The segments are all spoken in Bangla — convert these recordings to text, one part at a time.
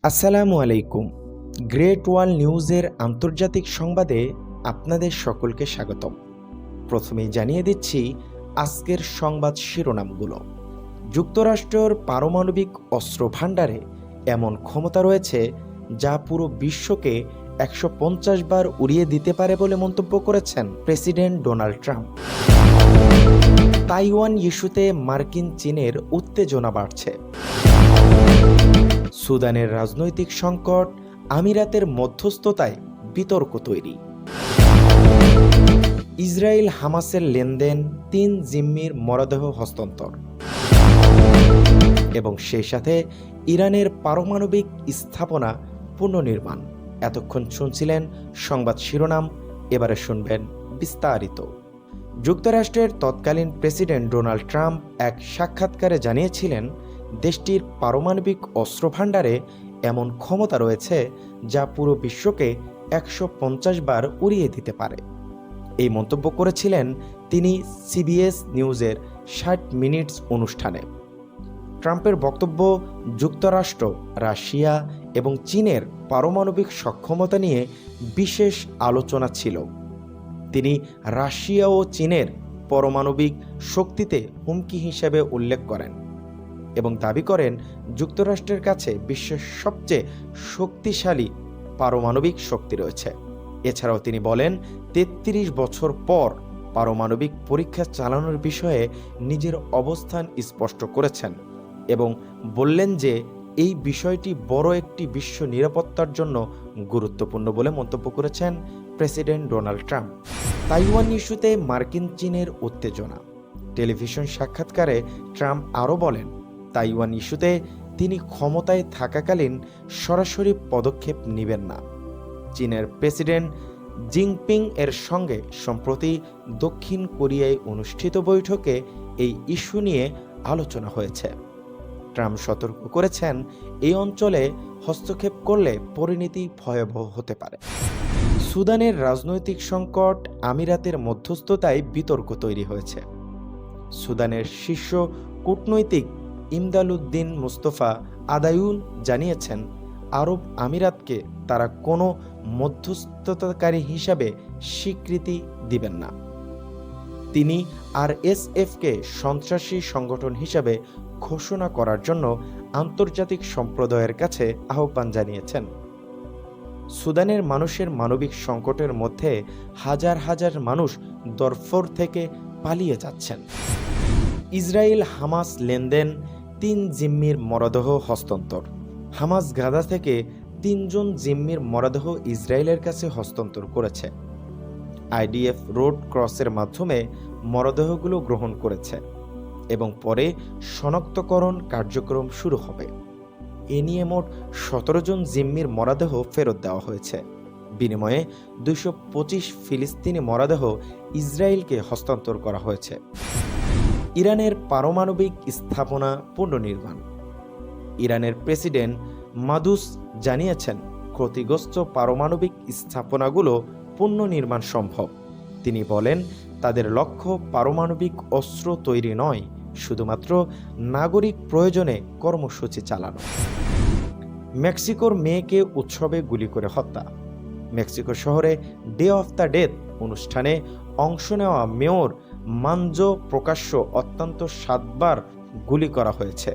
আসসালামু আলাইকুম। গ্রেট ওয়াল নিউজের আন্তর্জাতিক সংবাদে আপনাদের সকলকে স্বাগতম। প্রথমেই জানিয়ে দিচ্ছি আজকের সংবাদ শিরোনামগুলো। যুক্তরাষ্ট্রের পারমাণবিক অস্ত্র ভাণ্ডারে এমন ক্ষমতা রয়েছে যা পুরো বিশ্বকে ১৫০ বার উড়িয়ে দিতে পারে বলে মন্তব্য করেছেন প্রেসিডেন্ট ডোনাল্ড ট্রাম্প। তাইওয়ান ইস্যুতে মার্কিন চীনের উত্তেজনা বাড়ছে। সুদানের রাজনৈতিক সংকট, আমিরাতের মধ্যস্থতায় বিতর্ক তৈরি। ইসরায়েল হামাসের লেনদেন, ৩ জিম্মির মরদেহ হস্তান্তর। এবং সেই সাথে ইরানের পারমাণবিক স্থাপনা পুনর্নির্মাণ। এতক্ষণ শুনছিলেন সংবাদ শিরোনাম, এবারে শুনবেন বিস্তারিত। যুক্তরাষ্ট্রের তৎকালীন প্রেসিডেন্ট ডোনাল্ড ট্রাম্প এক সাক্ষাৎকারে জানিয়েছিলেন দেশটির পারমাণবিক অস্ত্র ভাণ্ডারে এমন ক্ষমতা রয়েছে যা পুরো বিশ্বকে ১৫০ বার উড়িয়ে দিতে পারে। এই মন্তব্য করেছিলেন তিনি সিবিএস নিউজের ৬০ মিনিটস অনুষ্ঠানে। ট্রাম্পের বক্তব্য যুক্তরাষ্ট্র, রাশিয়া এবং চীনের পারমাণবিক সক্ষমতা নিয়ে বিশেষ আলোচনা ছিল। তিনি রাশিয়া ও চীনের পারমাণবিক শক্তিতে হুমকি হিসেবে উল্লেখ করেন এবং দাবি করেন যুক্তরাষ্ট্রের কাছে বিশ্বের সবচেয়ে শক্তিশালী পারমাণবিক শক্তি রয়েছে। এছাড়াও তিনি বলেন ৩৩ বছর পর পারমাণবিক পরীক্ষা চালানোর বিষয়ে নিজের অবস্থান স্পষ্ট করেছেন এবং বললেন যে এই বিষয়টি বড় একটি বিশ্ব নিরাপত্তার জন্য গুরুত্বপূর্ণ বলে মন্তব্য করেছেন প্রেসিডেন্ট ডোনাল্ড ট্রাম্প। তাইওয়ান ইস্যুতে মার্কিন চীনের উত্তেজনা। টেলিভিশন সাক্ষাৎকারে ট্রাম্প আরও বলেন তাইওয়ান ইস্যুতে তিনি ক্ষমতায় থাকাকালীন সরাসরি পদক্ষেপ নেবেন না। চীনের প্রেসিডেন্ট জিনপিং এর সঙ্গে সম্প্রতি দক্ষিণ কোরিয়ায় অনুষ্ঠিত বৈঠকে এই ইস্যু নিয়ে আলোচনা হয়েছে। ট্রাম্প সতর্ক করেছেন এই অঞ্চলে হস্তক্ষেপ করলে পরিণতি ভয়াবহ হতে পারে। সুদানের রাজনৈতিক সংকট, আমিরাতের মধ্যস্থতায় বিতর্ক তৈরি হয়েছে। সুদানের শীর্ষ কূটনৈতিক ইমদাদউদ্দিন মুস্তফা আদায়ুন জানিয়েছেন আরব আমিরাতকে তারা কোনো মধ্যস্থতাকারী হিসাবে স্বীকৃতি দিবেন না। তিনি আরএসএফকে সন্ত্রাসী সংগঠন হিসাবে ঘোষণা করার জন্য আন্তর্জাতিক সম্প্রদায়ের কাছে আহ্বান জানিয়েছেন। সুদানের মানুষের মানবিক সংকটের মধ্যে হাজার হাজার মানুষ দরফর থেকে পালিয়ে যাচ্ছেন। ইসরায়েল হামাস লেনদেন, ৩ জিম্মির মরদেহ হস্তান্তর। হামাস গাজা থেকে ৩ জন জিম্মির মরদেহ ইসরায়েলের কাছে হস্তান্তর করেছে। আইডিএফ রোড ক্রসের মাধ্যমে মরদেহগুলো গ্রহণ করেছে এবং পরে শনাক্তকরণ কার্যক্রম শুরু হবে। এ নিয়ে মোট ১৭ জন জিম্মির মরদেহ ফেরত দেওয়া হয়েছে। বিনিময়ে ২২৫ ফিলিস্তিনি মরদেহ ইসরায়েলকে হস্তান্তর করা হয়েছে। ইরানের পারমাণবিক স্থাপনা পুনর্নির্মাণ। ইরানের প্রেসিডেন্ট মাদুস জানিয়েছেন ক্ষতিগ্রস্ত পারমাণবিক স্থাপনাগুলো পুনর্নির্মাণ সম্ভব। তিনি বলেন তাদের লক্ষ্য পারমাণবিক অস্ত্র তৈরি নয়, শুধুমাত্র নাগরিক প্রয়োজনে কর্মসূচি চালানো। মেক্সিকোর মেয়েকে উৎসবে গুলি করে হত্যা। মেক্সিকো শহরে ডে অফ দ্য ডেথ অনুষ্ঠানে অংশ নেওয়া মেয়র মানজো প্রকাশ্য অত্যন্ত ৭ বার গুলি করা হয়েছে।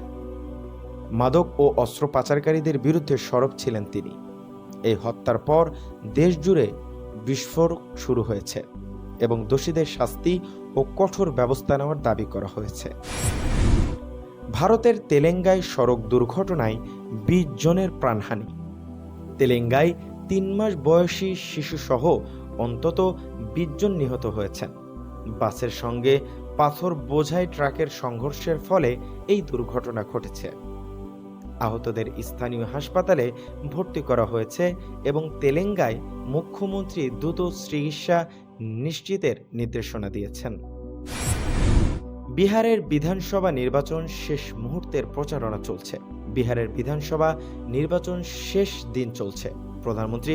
মাদক ও অস্ত্র পাচারকারীদের বিরুদ্ধে সরব ছিলেন তিনি। এই হত্যার পর দেশ জুড়ে বিস্ফোরক শুরু হয়েছে এবং দোষীদের শাস্তি ও কঠোর ব্যবস্থা নেওয়ার দাবি করা হয়েছে। ভারতের তেলেঙ্গায় সড়ক দুর্ঘটনায় ২০ জনের প্রাণহানি। তেলেঙ্গায় ৩ মাস বয়সী শিশুসহ অন্তত ২০ জন নিহত হয়েছেন। বাসের সঙ্গে পাথর বোঝাই ট্রাকের সংঘর্ষের ফলে এই দুর্ঘটনা ঘটেছে। আহতদের স্থানীয় হাসপাতালে ভর্তি করা হয়েছে এবং তেলেঙ্গায় মুখ্যমন্ত্রী দ্রুত চিকিৎসা নিশ্চিতের নির্দেশনা দিয়েছেন। বিহারের বিধানসভা নির্বাচন শেষ মুহূর্তের প্রচারণা চলছে। বিহারের বিধানসভা নির্বাচন শেষ দিন চলছে। প্রধানমন্ত্রী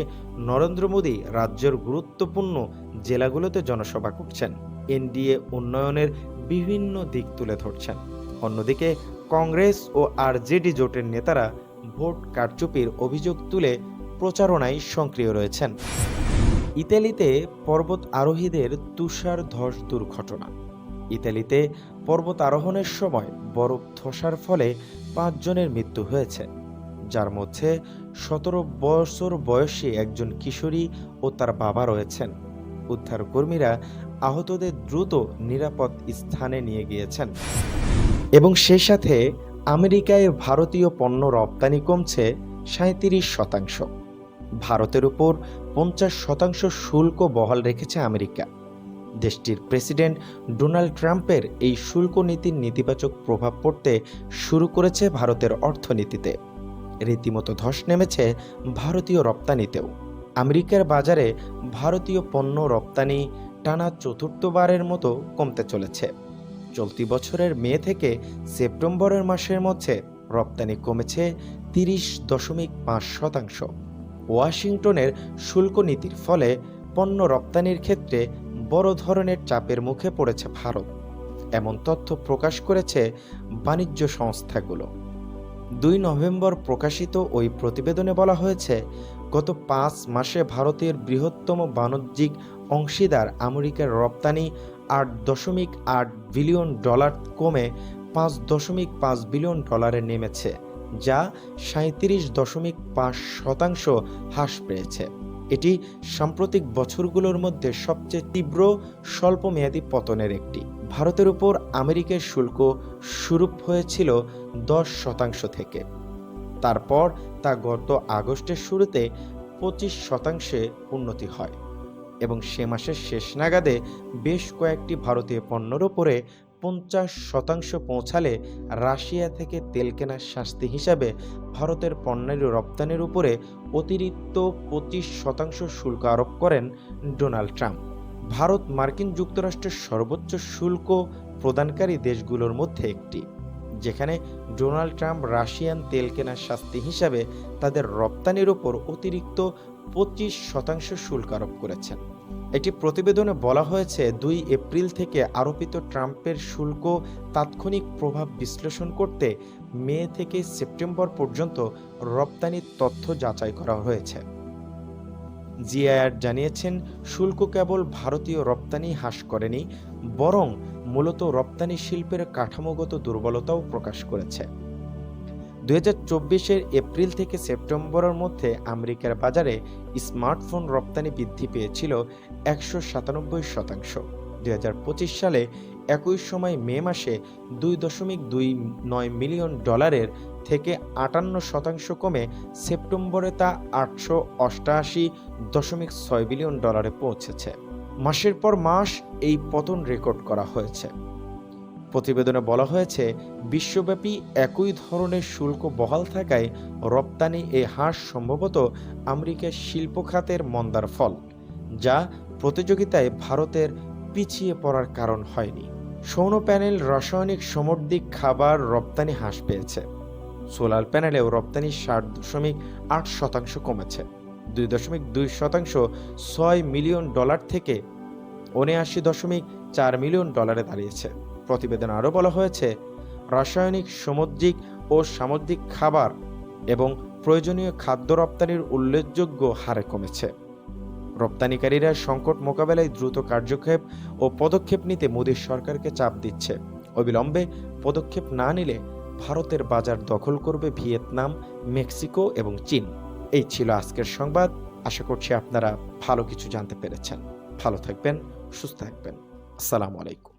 নরেন্দ্র মোদী রাজ্যের গুরুত্বপূর্ণ জেলাগুলোতে জনসভা করছেন। এনডিএ উন্নয়নের বিভিন্ন দিক তুলে ধরছেন। অন্যদিকে কংগ্রেস ও আরজেডি জোটের নেতারা ভোট কারচুপির অভিযোগ তুলে প্রচারণায় সক্রিয় রয়েছেন। ইতালিতে পর্বত আরোহীদের তুষার ধস দুর্ঘটনা। ইতালিতে পর্বত আরোহণের সময় বরফ ধসার ফলে 5 জনের মৃত্যু হয়েছে, যার মধ্যে 17 বছর বয়সী একজন কিশোরী ও তার বাবা রয়েছেন। উদ্ধারকর্মীরা আহতদের দ্রুত নিরাপদ স্থানে নিয়ে গিয়েছেন। এবং সেই সাথে আমেরিকায় ভারতীয় পণ্য রপ্তানি কমছে 37%। ভারতের উপর 50% শুল্ক বহাল রেখেছে আমেরিকা। দেশটির প্রেসিডেন্ট ডোনাল্ড ট্রাম্পের এই শুল্ক নীতির নেতিবাচক প্রভাব পড়তে শুরু করেছে ভারতের অর্থনীতিতে। রীতিমতো ধস নেমেছে ভারতীয় রপ্তানিতেও। আমেরিকার বাজারে ভারতীয় পণ্য রপ্তানি টানা চতুর্থবারের মতো কমতে চলেছে। চলতি বছরের মে থেকে সেপ্টেম্বরের মাসের মধ্যে রপ্তানি কমেছে 30.5%। ওয়াশিংটনের শুল্ক নীতির ফলে পণ্য রপ্তানির ক্ষেত্রে বড় ধরনের চাপের মুখে পড়েছে ভারত, এমন তথ্য প্রকাশ করেছে বাণিজ্য সংস্থাগুলো। 2 নভেম্বর প্রকাশিত ওই প্রতিবেদনে বলা হয়েছে, গত 5 মাসে ভারতের বৃহত্তম বাণিজ্যিক অংশীদার আমেরিকার রপ্তানি $8.8 বিলিয়ন কমে $5.5 বিলিয়ন নেমেছে, যা 37.5% হ্রাস পেয়েছে। এটি সাম্প্রতিক বছরগুলোর মধ্যে সবচেয়ে তীব্র স্বল্পমেয়াদী পতনের একটি। ভারতের উপর আমেরিকার শুল্ক শুরু হয়েছিল 10% থেকে। তারপর তা গত আগস্টের শুরুতে 25% উন্নতি হয় এবং সে মাসের শেষ নাগাদে বেশ কয়েকটি ভারতীয় পণ্যের উপরে 50% পৌঁছালে রাশিয়া থেকে তেল কেনার শাস্তি হিসাবে ভারতের পণ্যের রপ্তানির উপরে অতিরিক্ত 25% শুল্ক আরোপ করেন ডোনাল্ড ট্রাম্প। ভারত মার্কিন যুক্তরাষ্ট্রের সর্বোচ্চ শুল্ক প্রদানকারী দেশগুলোর মধ্যে একটি, যেখানে ডোনাল্ড ট্রাম্প রাশিয়ান তেল কেনার শাস্তি হিসাবে তাদের রপ্তানির উপর অতিরিক্ত 25% শুল্ক আরোপ করেছেন। একটি প্রতিবেদনে বলা হয়েছে, 2 এপ্রিল থেকে আরোপিত ট্রাম্পের শুল্ক তাৎক্ষণিক প্রভাব বিশ্লেষণ করতে মে থেকে সেপ্টেম্বর পর্যন্ত রপ্তানির তথ্য যাচাই করা হয়েছে। জিআইআর জানিয়েছেন, শুল্ক কেবল ভারতীয় রপ্তানি হ্রাস করেনি, বরং মূলত রপ্তানি শিল্পের কাঠামোগত দুর্বলতাও প্রকাশ করেছে। 2024 এপ্রিল থেকে সেপ্টেম্বরের মধ্যে আমেরিকার বাজারে স্মার্টফোন রপ্তানি বৃদ্ধি পেয়েছিল 197%। 2025 সালে একই সময় মে মাসে $2.29 মিলিয়ন থেকে 58% কমে সেপ্টেম্বরে তা $888.6 বিলিয়ন পৌঁছেছে। মাসের পর মাস এই পতন রেকর্ড করা হয়েছে। প্রতিবেদনে বলা হয়েছে, বিশ্বব্যাপী একই ধরনের শুল্ক বহাল থাকায় রপ্তানি এ হ্রাস সম্ভবত আমেরিকার শিল্প খাতের মন্দার ফল, যা প্রতিযোগিতায় ভারতের পিছিয়ে পড়ার কারণ হয়নি। সৌর প্যানেল, রাসায়নিক সমৃদ্ধ খাবার রপ্তানি হ্রাস পেয়েছে। সোলার প্যানেলেও রপ্তানি 60.8% কমেছে, 2.2% $6 মিলিয়ন থেকে $79.4 মিলিয়ন দাঁড়িয়েছে। প্রতিবেদনে আরও বলা হয়েছে, রাসায়নিক সামুদ্রিক ও সামুদ্রিক খাবার এবং প্রয়োজনীয় খাদ্য রপ্তানির উল্লেখযোগ্য হারে কমেছে। রপ্তানিকারীরা সংকট মোকাবেলায় দ্রুত কার্যক্ষেপ ও পদক্ষেপ নিতে মোদী সরকারকে চাপ দিচ্ছে। অবিলম্বে পদক্ষেপ না নিলে ভারতের বাজার দখল করবে ভিয়েতনাম, মেক্সিকো এবং চীন। এই ছিল আজকের সংবাদ। আশা করছি আপনারা ভালো কিছু জানতে পেরেছেন। ভালো থাকবেন, সুস্থ থাকবেন। আসসালামু আলাইকুম।